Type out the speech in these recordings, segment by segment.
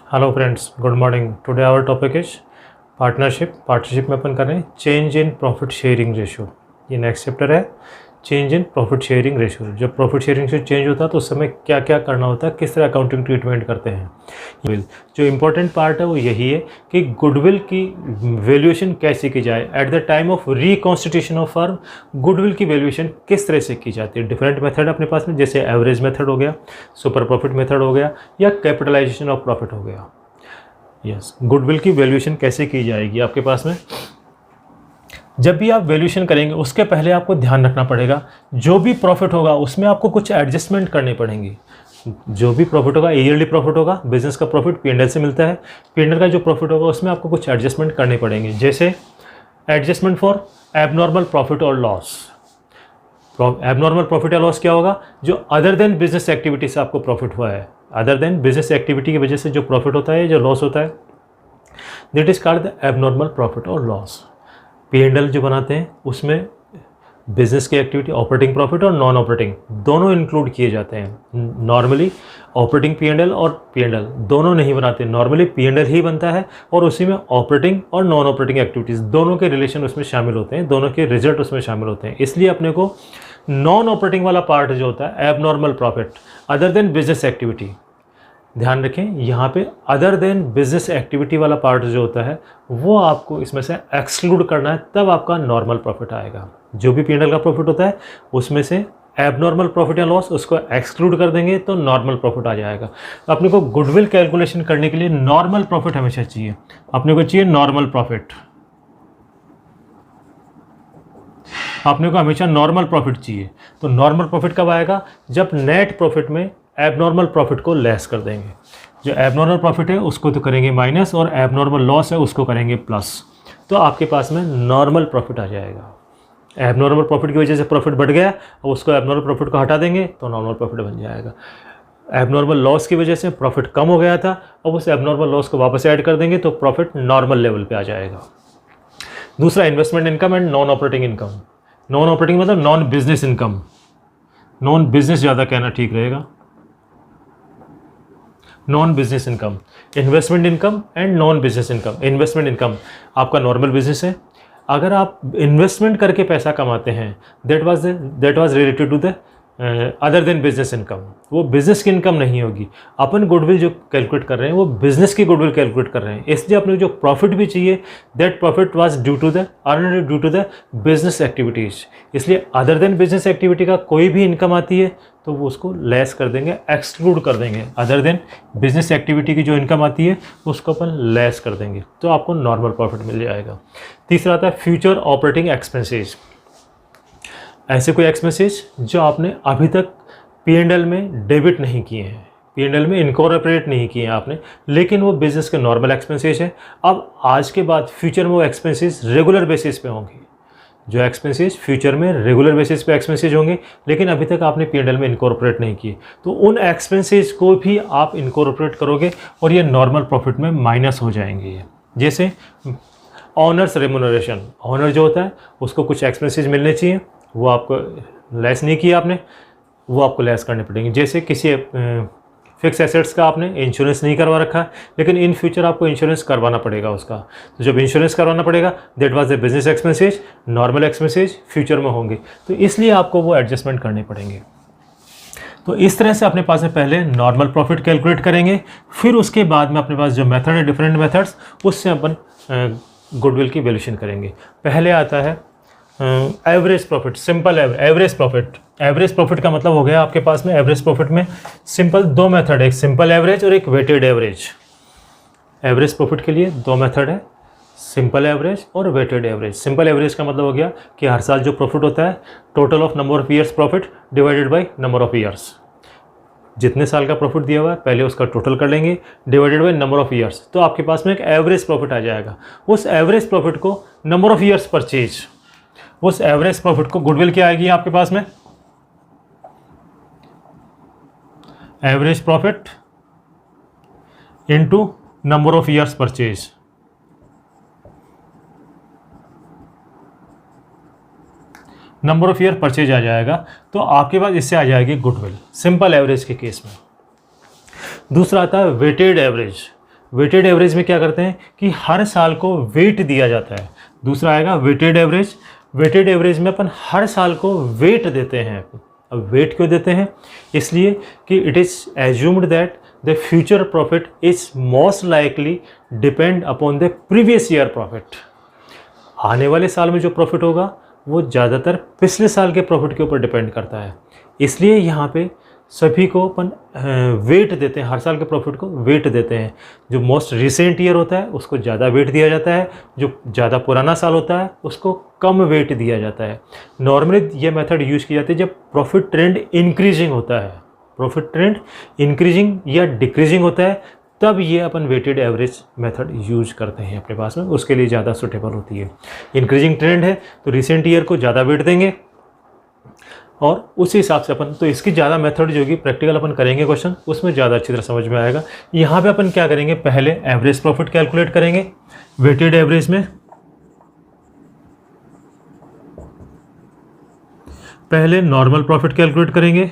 Hello friends, good morning. Today our topic is partnership. Partnership में अपन कर रहे हैं change in profit sharing ratio. ये नेक्स्ट चैप्टर है, change in profit sharing ratio. जब प्रॉफिट शेयरिंग रेशियो चेंज होता है तो उस समय क्या क्या करना होता है, किस तरह अकाउंटिंग ट्रीटमेंट करते हैं। जो इम्पोर्टेंट पार्ट है वो यही है कि गुडविल की वैल्यूएशन कैसे की जाए। Eight the time of reconstitution of firm goodwill की वैल्यूएशन किस तरह से की जाती है। डिफरेंट मेथड अपने पास में, जैसे एवरेज मेथड हो गया, सुपर प्रॉफिट मेथड हो गया, या कैपिटलाइजेशन ऑफ प्रॉफिट हो गया। यस, गुडविल की वैल्यूएशन कैसे की जाएगी आपके पास में। जब भी आप वैल्यूएशन करेंगे उसके पहले आपको ध्यान रखना पड़ेगा, जो भी प्रॉफिट होगा उसमें आपको कुछ एडजस्टमेंट करनी पड़ेंगी। जो भी प्रॉफिट होगा, ईयरली प्रॉफिट होगा, बिजनेस का प्रॉफिट पीएनएल से मिलता है, पीएनएल का जो प्रॉफिट होगा उसमें आपको कुछ एडजस्टमेंट करने पड़ेंगे। जैसे एडजस्टमेंट फॉर एबनॉर्मल प्रॉफिट और लॉस। एबनॉर्मल प्रॉफिट या लॉस क्या होगा? जो अदर देन बिजनेस एक्टिविटी से आपको प्रॉफिट हुआ है, अदर देन बिजनेस एक्टिविटी की वजह से जो प्रॉफिट होता है, जो लॉस होता है, that is called the abnormal profit और लॉस। पीएनएल जो बनाते हैं उसमें बिजनेस की एक्टिविटी, ऑपरेटिंग प्रॉफिट और नॉन ऑपरेटिंग दोनों इंक्लूड किए जाते हैं। नॉर्मली ऑपरेटिंग पीएनएल और पीएनएल दोनों नहीं बनाते, नॉर्मली पीएनएल ही बनता है और उसी में ऑपरेटिंग और नॉन ऑपरेटिंग एक्टिविटीज़ दोनों के रिलेशन उसमें शामिल होते हैं, दोनों के रिजल्ट उसमें शामिल होते हैं। इसलिए अपने को नॉन ऑपरेटिंग वाला पार्ट जो होता है, abnormal profit other than business activity, ध्यान रखें यहाँ पे अदर देन बिजनेस एक्टिविटी वाला पार्ट जो होता है वो आपको इसमें से एक्सक्लूड करना है, तब आपका नॉर्मल प्रॉफिट आएगा। जो भी पीएनएल का प्रॉफिट होता है उसमें से एबनॉर्मल प्रॉफिट या लॉस उसको एक्सक्लूड कर देंगे तो नॉर्मल प्रॉफिट आ जाएगा। अपने को गुडविल कैलकुलेशन करने के लिए नॉर्मल प्रॉफिट हमेशा चाहिए, अपने को चाहिए नॉर्मल प्रॉफिट। अपने को हमेशा नॉर्मल प्रॉफिट चाहिए। तो नॉर्मल प्रॉफिट कब आएगा? जब नेट प्रॉफिट में एबनॉर्मल प्रॉफिट को लेस कर देंगे। जो एबनॉर्मल प्रॉफिट है उसको तो करेंगे माइनस और एबनॉर्मल लॉस है उसको करेंगे प्लस, तो आपके पास में नॉर्मल प्रॉफिट आ जाएगा। एबनॉर्मल प्रॉफिट की वजह से प्रॉफिट बढ़ गया और उसको एबनॉर्मल प्रॉफिट को हटा देंगे तो नॉर्मल प्रॉफिट बन जाएगा। एबनॉर्मल लॉस की वजह से प्रॉफिट कम हो गया था, अब उस एबनॉर्मल लॉस को वापस ऐड कर देंगे तो प्रॉफिट नॉर्मल लेवल पे आ जाएगा। दूसरा, investment income and non operating income. Non operating मतलब non business income, non business ज़्यादा कहना ठीक रहेगा। Non business income, investment income and non business income. Investment income आपका नॉर्मल बिजनेस है, अगर आप इन्वेस्टमेंट करके पैसा कमाते हैं that was related to the other then business income, वो बिजनेस की इनकम नहीं होगी। अपन गुडविल जो कैलकुलेट कर रहे हैं वो बिजनेस की गुडविल कैलकुलेट कर रहे हैं, इसलिए अपने जो प्रॉफिट भी चाहिए that profit was due to the earn due to the business activities. इसलिए अदर देन बिजनेस एक्टिविटी का कोई भी इनकम आती है तो वो उसको लेस कर देंगे, एक्सक्लूड कर देंगे। अदर देन बिजनेस एक्टिविटी की जो इनकम आती है उसको अपन लेस कर देंगे तो आपको नॉर्मल प्रॉफिट मिल जाएगा। तीसरा आता है फ्यूचर ऑपरेटिंग एक्सपेंसेस। ऐसे कोई एक्सपेंसेस जो आपने अभी तक पीएनएल में डेबिट नहीं किए हैं, पीएनएल में इनकॉर्पोरेट नहीं किए हैं आपने, लेकिन वो बिजनेस के नॉर्मल एक्सपेंसेस है। अब आज के बाद फ्यूचर में वो एक्सपेंसेस रेगुलर बेसिस पे होंगे। जो एक्सपेंसेस फ्यूचर में रेगुलर बेसिस पे एक्सपेंसेस होंगे, लेकिन अभी तक आपने पीएनएल में इनकॉर्पोरेट नहीं किए, तो उन एक्सपेंसेस को भी आप इनकॉर्पोरेट करोगे और ये नॉर्मल प्रॉफिट में माइनस हो जाएंगे। ये जैसे ऑनर्स रेम्यूनरेशन, ऑनर जो होता है उसको कुछ एक्सपेंसेस मिलने चाहिए, वो आपको लेस नहीं किया आपने, वो आपको लेस करने पड़ेंगे। जैसे किसी फिक्स एसेट्स का आपने इंश्योरेंस नहीं करवा रखा, लेकिन इन फ्यूचर आपको इंश्योरेंस करवाना पड़ेगा उसका, तो जब इंश्योरेंस करवाना पड़ेगा that was the business expenses, normal expenses future में होंगे, तो इसलिए आपको वो एडजस्टमेंट करने पड़ेंगे। तो इस तरह से अपने पास में पहले नॉर्मल प्रॉफिट कैलकुलेट करेंगे, फिर उसके बाद में अपने पास जो मेथड है डिफरेंट मेथड्स, उससे अपन गुडविल की वैल्यूएशन करेंगे। पहले आता है average profit, simple average profit. Average profit का मतलब हो गया आपके पास में एवरेज प्रॉफिट में सिंपल दो मेथड है, एक सिंपल एवरेज और एक वेटेड एवरेज। एवरेज प्रॉफिट के लिए दो मेथड है, सिंपल एवरेज और वेटेड एवरेज। सिंपल एवरेज का मतलब हो गया कि हर साल जो प्रॉफिट होता है total of number of years profit divided by number of years. जितने साल का प्रॉफिट दिया हुआ है पहले उसका टोटल कर लेंगे divided by number of years, तो आपके पास में एक एवरेज प्रॉफिट आ जाएगा। उस एवरेज प्रॉफिट को नंबर ऑफ ईयर्स परचेज, उस एवरेज प्रॉफिट को गुडविल क्या आएगी आपके पास में? Average profit into number of years purchase. Number of year purchase आ जाएगा, तो आपके पास इससे आ जाएगी गुडविल सिंपल एवरेज के केस में। दूसरा आता है वेटेड एवरेज। वेटेड एवरेज में क्या करते हैं कि हर साल को वेट दिया जाता है। दूसरा आएगा वेटेड एवरेज। वेटेड एवरेज में अपन हर साल को वेट देते हैं। अब वेट क्यों देते हैं? इसलिए कि it is assumed that the future profit is most likely depend upon the previous year profit. आने वाले साल में जो प्रॉफिट होगा वो ज़्यादातर पिछले साल के प्रॉफिट के ऊपर डिपेंड करता है। इसलिए यहाँ पे सभी को अपन वेट देते हैं, हर साल के प्रॉफिट को वेट देते हैं। जो मोस्ट रिसेंट ईयर होता है उसको ज़्यादा वेट दिया जाता है, जो ज़्यादा पुराना साल होता है उसको कम वेट दिया जाता है। नॉर्मली ये मेथड यूज़ की जाती है जब प्रॉफिट ट्रेंड इंक्रीजिंग होता है, प्रॉफिट ट्रेंड इंक्रीजिंग या डिक्रीजिंग होता है, तब ये अपन वेटेड एवरेज मेथड यूज करते हैं अपने पास में, उसके लिए ज़्यादा सूटेबल होती है। इंक्रीजिंग ट्रेंड है तो रिसेंट ईयर को ज़्यादा वेट देंगे और उसी हिसाब से अपन, तो इसकी ज़्यादा मेथड जो होगी प्रैक्टिकल अपन करेंगे क्वेश्चन, उसमें ज़्यादा अच्छी तरह समझ में आएगा। यहाँ पे अपन क्या करेंगे, पहले एवरेज प्रॉफिट कैलकुलेट करेंगे वेटेड एवरेज में। पहले नॉर्मल प्रॉफिट कैलकुलेट करेंगे,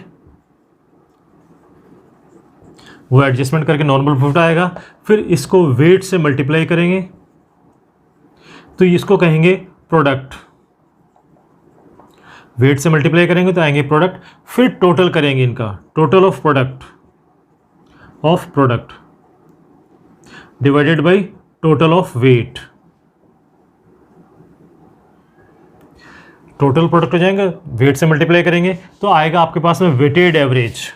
वो एडजस्टमेंट करके नॉर्मल प्रॉफिट आएगा। फिर इसको वेट से मल्टीप्लाई करेंगे तो इसको कहेंगे प्रोडक्ट। वेट से मल्टीप्लाई करेंगे तो आएंगे प्रोडक्ट। फिर टोटल करेंगे इनका, total of product divided by total of weight. Total product हो जाएंगे, वेट से मल्टीप्लाई करेंगे तो आएगा आपके पास में weighted average.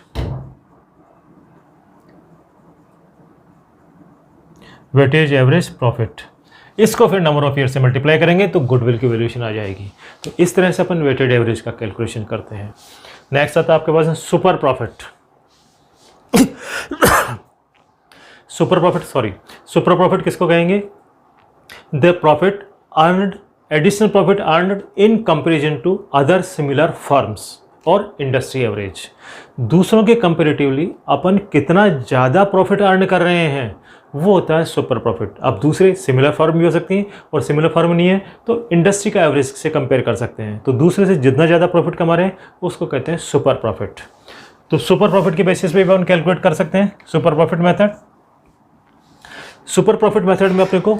Weightage average profit. इसको फिर नंबर ऑफ ईयर से मल्टीप्लाई करेंगे तो गुडविल की वैल्यूएशन आ जाएगी। तो इस तरह से अपन वेटेड एवरेज का कैलकुलेशन करते हैं। नेक्स्ट आता है आपके पास सुपर प्रॉफिट। सुपर प्रॉफिट किसको कहेंगे? The profit earned, additional profit earned in comparison to other similar firms और इंडस्ट्री एवरेज। दूसरों के कंपेरेटिवली अपन कितना ज़्यादा प्रॉफिट अर्न कर रहे हैं वो होता है सुपर प्रॉफिट। अब दूसरे सिमिलर फर्म भी हो सकती हैं और सिमिलर फर्म नहीं है तो इंडस्ट्री का एवरेज से कंपेयर कर सकते हैं। तो दूसरे से जितना ज़्यादा प्रॉफिट कमा रहे हैं उसको कहते हैं सुपर प्रॉफिट। तो सुपर प्रॉफिट के बेसिस पे भी हम कैलकुलेट कर सकते हैं super profit method. Super profit method में अपने को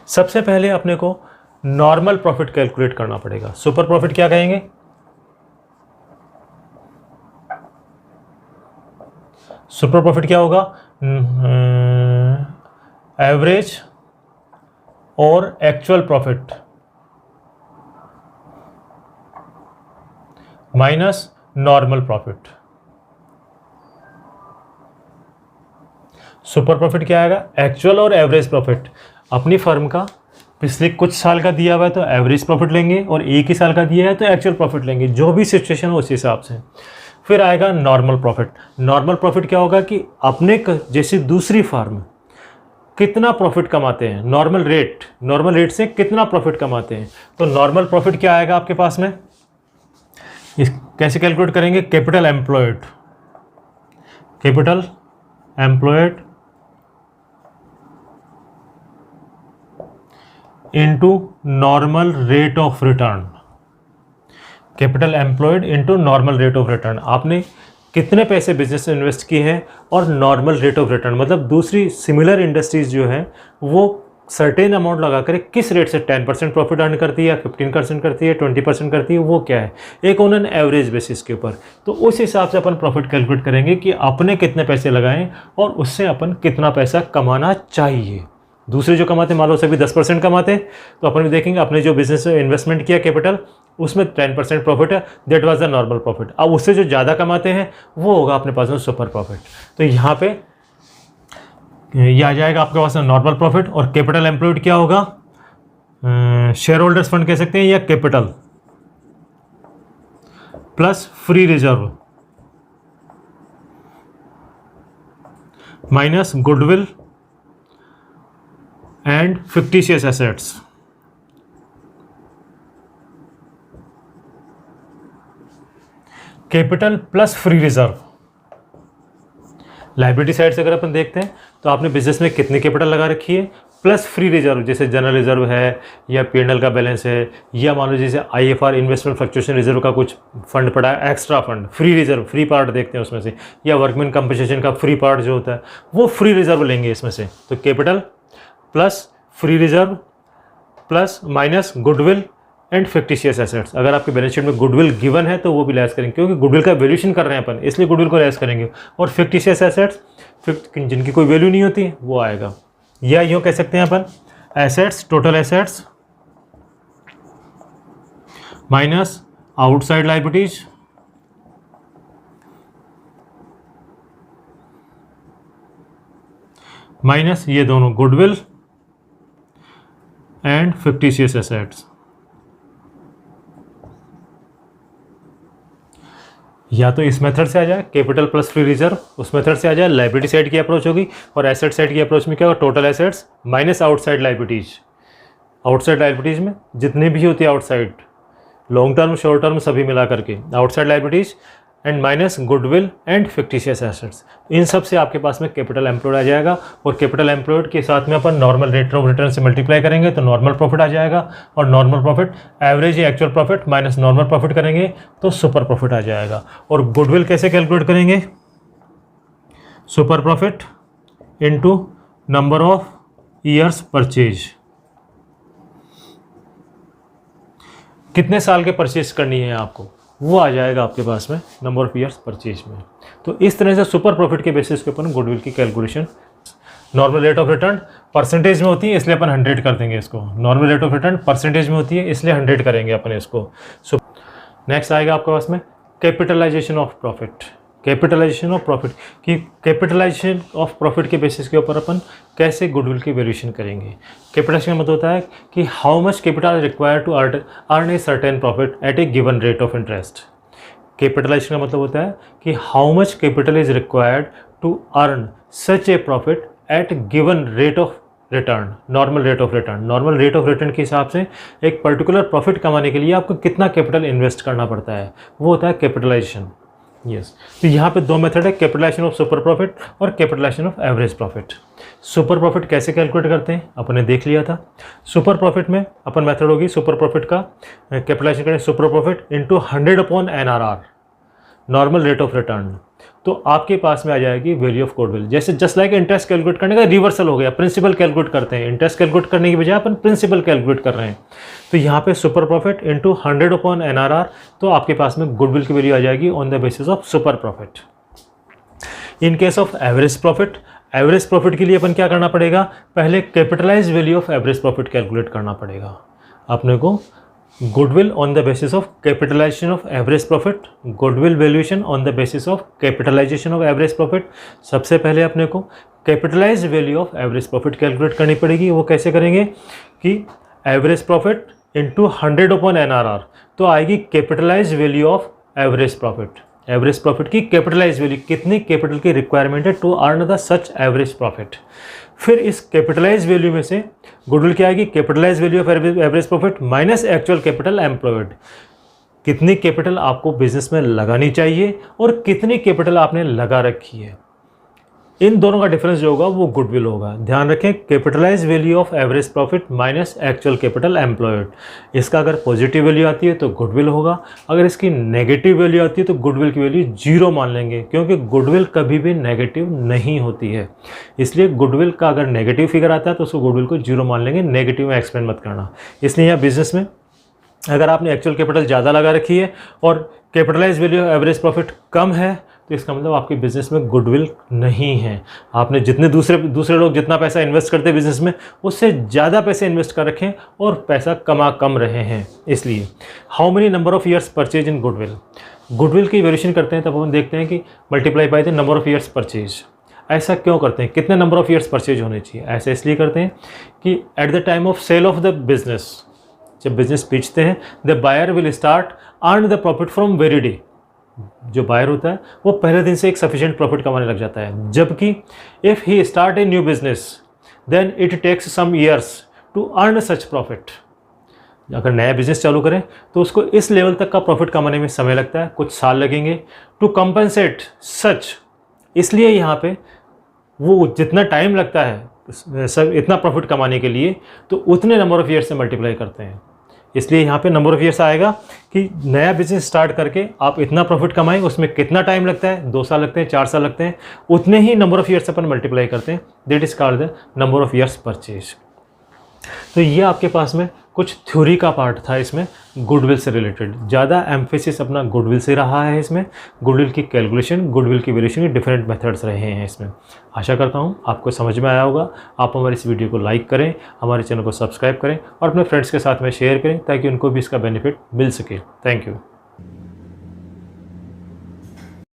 सबसे पहले अपने को नॉर्मल प्रॉफिट कैलकुलेट करना पड़ेगा। सुपर प्रॉफिट क्या कहेंगे? सुपर प्रॉफिट क्या होगा? एवरेज और actual profit minus normal profit. Super profit क्या आएगा? एक्चुअल और एवरेज प्रॉफिट। अपनी फर्म का पिछले कुछ साल का दिया हुआ है तो एवरेज प्रॉफिट लेंगे और एक ही साल का दिया है तो एक्चुअल प्रॉफिट लेंगे, जो भी सिचुएशन हो उस हिसाब से। फिर आएगा नॉर्मल प्रॉफिट। नॉर्मल प्रॉफिट क्या होगा कि अपने जैसे दूसरी फर्म कितना प्रॉफिट कमाते हैं, नॉर्मल रेट से कितना प्रॉफिट कमाते हैं। तो नॉर्मल प्रॉफिट क्या आएगा आपके पास में, इस कैसे कैलकुलेट करेंगे? Capital employed into normal rate of return. Capital employed into normal rate of return. आपने कितने पैसे बिजनेस में इन्वेस्ट किए हैं और नॉर्मल रेट ऑफ रिटर्न, मतलब दूसरी सिमिलर इंडस्ट्रीज जो है वो सर्टेन अमाउंट लगाकर किस रेट से 10% प्रॉफिट अर्न करती है या 15% करती है, 20% करती है, वो क्या है, एक ऑन एन एवरेज बेसिस के ऊपर। तो उस हिसाब से अपन प्रॉफिट कैलकुलेट करेंगे कि अपने कितने पैसे लगाएं और उससे अपन कितना पैसा कमाना चाहिए। दूसरे जो कमाते मान लो सभी 10% कमाते तो अपन भी देखेंगे अपने जो बिजनेस में इन्वेस्टमेंट किया कैपिटल उसमें 10% प्रॉफिट है, that was the normal profit. अब उससे जो ज़्यादा कमाते हैं वो होगा अपने पास में सुपर प्रॉफिट। तो यहाँ पे ये आ जाएगा आपके पास में नॉर्मल प्रॉफिट। और कैपिटल एम्प्लॉयड क्या होगा? शेयर होल्डर्स फंड कह सकते हैं या capital plus free reserve minus goodwill and fictitious assets. Capital plus free reserve. Liability side से अगर अपन देखते हैं तो आपने बिजनेस में कितनी कैपिटल लगा रखी है, प्लस फ्री रिजर्व, जैसे जनरल रिजर्व है या पीएनएल का बैलेंस है, या मान लो जैसे आईएफआर इन्वेस्टमेंट फ्लक्चुएशन रिजर्व का कुछ फंड पड़ा है, extra fund, free reserve, free part देखते हैं उसमें से, या वर्कमैन कंपनसेशन का फ्री पार्ट जो होता है वो फ्री रिजर्व लेंगे इसमें से। तो capital plus free reserve plus minus goodwill and fictitious assets. अगर आपके बैलेंस शीट में गुडविल गिवन है तो वो भी लेस करेंगे, क्योंकि गुडविल का वैल्यूएशन कर रहे हैं अपन, इसलिए गुडविल को लेस करेंगे। और फिक्टिशियस एसेट्स जिनकी कोई वैल्यू नहीं होती वो आएगा, या यूँ कह सकते हैं अपन assets, total assets minus outside liabilities minus ये दोनों गुडविल एंड फिक्टिशियस एसेट्स। या तो इस मेथड से आ जाए कैपिटल प्लस फ्री रिजर्व, उस मेथड से आ जाए लायबिलिटी साइड की अप्रोच होगी, और एसेट साइड की अप्रोच में क्या होगा, total assets minus outside liabilities. Outside liabilities में जितने भी होती है outside, long term short term सभी मिला करके outside liabilities and minus goodwill and fictitious assets. इन सब से आपके पास में कैपिटल एम्प्लॉयड आ जाएगा, और कैपिटल एम्प्लॉयड के साथ में अपन नॉर्मल रेट ऑफ रिटर्न से मल्टीप्लाई करेंगे तो नॉर्मल प्रॉफिट आ जाएगा, और नॉर्मल प्रॉफिट एवरेज या actual profit minus normal profit करेंगे तो सुपर प्रॉफिट आ जाएगा। और गुडविल कैसे कैलकुलेट करेंगे, super profit into number of years purchase, कितने साल के परचेज करनी है आपको, वो आ जाएगा आपके पास में नंबर ऑफ ईयर्स परचेज में। तो इस तरह से सुपर प्रॉफिट के बेसिस के ऊपर गुडविल की calculation, normal rate of return percentage में होती है इसलिए अपन 100 कर देंगे इसको, normal rate of return percentage में होती है इसलिए 100 करेंगे अपन इसको। सो नेक्स्ट आएगा आपके पास में capitalisation of profit. Capitalisation of profit कि कैपिटलाइजेशन ऑफ प्रॉफिट के बेसिस के ऊपर अपन कैसे गुडविल की वैल्यूएशन करेंगे। कैपिटलाइजेशन का मतलब होता है कि how much capital required to earn a certain profit at a given rate of interest. Capitalisation का मतलब होता है कि how much capital is required to earn such a profit at given rate of return, normal rate of return. Normal rate of return के हिसाब से एक particular profit कमाने के लिए आपको कितना कैपिटल इन्वेस्ट करना पड़ता है, वो होता है कैपिटलाइजेशन। यस तो यहाँ पे दो मेथड है, कैपिटलाइजेशन ऑफ सुपर प्रॉफिट और capitalisation of average profit. Super profit कैसे कैलकुलेट करते हैं अपन ने देख लिया था। सुपर प्रॉफिट में अपन मेथड होगी सुपर प्रॉफिट का कैपिटलाइजेशन करें super profit into 100/NRR, normal rate of return. तो आपके पास में आ जाएगी वैल्यू ऑफ गुडविल। जैसे जस्ट लाइक इंटरेस्ट कैलकुलेट करने का रिवर्सल हो गया, प्रिंसिपल कैलकुलेट करते हैं, इंटरेस्ट कैलकुलेट करने की बजाय अपन प्रिंसिपल कैलकुलेट कर रहे हैं। तो यहाँ पे सुपर प्रॉफिट इंटू 100/NRR, तो आपके पास में गुडविल की वैल्यू आ जाएगी on the basis of super profit. In case of average profit, average profit के लिए अपन क्या करना पड़ेगा, पहले capitalise value of average profit calculate करना पड़ेगा अपने को। Goodwill on the basis of capitalisation of average profit, goodwill valuation on the basis of capitalisation of average profit. सबसे पहले अपने को capitalise value of average profit calculate करनी पड़ेगी। वो कैसे करेंगे कि एवरेज प्रॉफिट इंटू 100/NRR, तो आएगी capitalise value of average profit. Average profit की कैपिटलाइज वैल्यू, कितनी कैपिटल की रिक्वायरमेंट है to earn the such average profit. फिर इस कैपिटलाइज वैल्यू में से गुडविल क्या आएगी, capitalise value of average profit minus actual capital employed. कितनी कैपिटल आपको बिजनेस में लगानी चाहिए और कितनी कैपिटल आपने लगा रखी है, इन दोनों का डिफरेंस जो होगा वो गुडविल होगा। ध्यान रखें, capitalise value of average profit minus actual capital employed. इसका अगर पॉजिटिव वैल्यू आती है तो गुडविल होगा, अगर इसकी नेगेटिव वैल्यू आती है तो गुडविल की वैल्यू 0 मान लेंगे, क्योंकि गुडविल कभी भी नेगेटिव नहीं होती है। इसलिए गुडविल का अगर नेगेटिव फिगर आता है तो उसको गुडविल को 0 मान लेंगे, नेगेटिव में एक्सपेंड मत करना। इसलिए यहाँ बिजनेस में अगर आपने एक्चुअल कैपिटल ज़्यादा लगा रखी है और capitalise value of average profit कम है, तो इसका मतलब आपके बिजनेस में गुडविल नहीं है। आपने जितने दूसरे लोग जितना पैसा इन्वेस्ट करते हैं बिजनेस में, उससे ज़्यादा पैसे इन्वेस्ट कर रखे हैं और पैसा कम रहे हैं। इसलिए how many number of years purchase in goodwill, goodwill की वैल्यूएशन करते हैं तब हम देखते हैं कि multiply by the number of years purchase. ऐसा क्यों करते हैं, कितने नंबर ऑफ ईयर्स परचेज होने चाहिए, ऐसा इसलिए करते हैं कि at the time of sale of the business, जब बिजनेस बेचते हैं, the buyer will start earn the profit from very day. जो बायर होता है वो पहले दिन से एक सफिशिएंट प्रॉफिट कमाने लग जाता है, जबकि if he start a new business then it takes some years to earn such profit. अगर नया बिजनेस चालू करें तो उसको इस लेवल तक का प्रॉफिट कमाने में समय लगता है, कुछ साल लगेंगे। टू कंपनसेट सच, इसलिए यहाँ पे वो जितना टाइम लगता है सब इतना प्रॉफिट कमाने के लिए तो उतने नंबर ऑफ़ ईयर से मल्टीप्लाई करते हैं। इसलिए यहाँ पे नंबर ऑफ़ ईयर्स आएगा कि नया बिजनेस स्टार्ट करके आप इतना प्रॉफिट कमाएं, उसमें कितना टाइम लगता है, 2 साल लगते हैं, 4 साल लगते हैं, उतने ही नंबर ऑफ़ ईयर्स अपन मल्टीप्लाई करते हैं। That is called the number of years purchase. तो ये आपके पास में कुछ थ्योरी का पार्ट था इसमें गुडविल से रिलेटेड। ज़्यादा एम्फेसिस अपना गुडविल से रहा है इसमें। गुडविल की कैलकुलेशन, गुडविल की वेरिएशन के डिफरेंट मेथड्स रहे हैं इसमें। आशा करता हूँ आपको समझ में आया होगा। आप हमारे इस वीडियो को लाइक करें, हमारे चैनल को सब्सक्राइब करें और अपने फ्रेंड्स के साथ में शेयर करें ताकि उनको भी इसका बेनिफिट मिल सके। Thank you.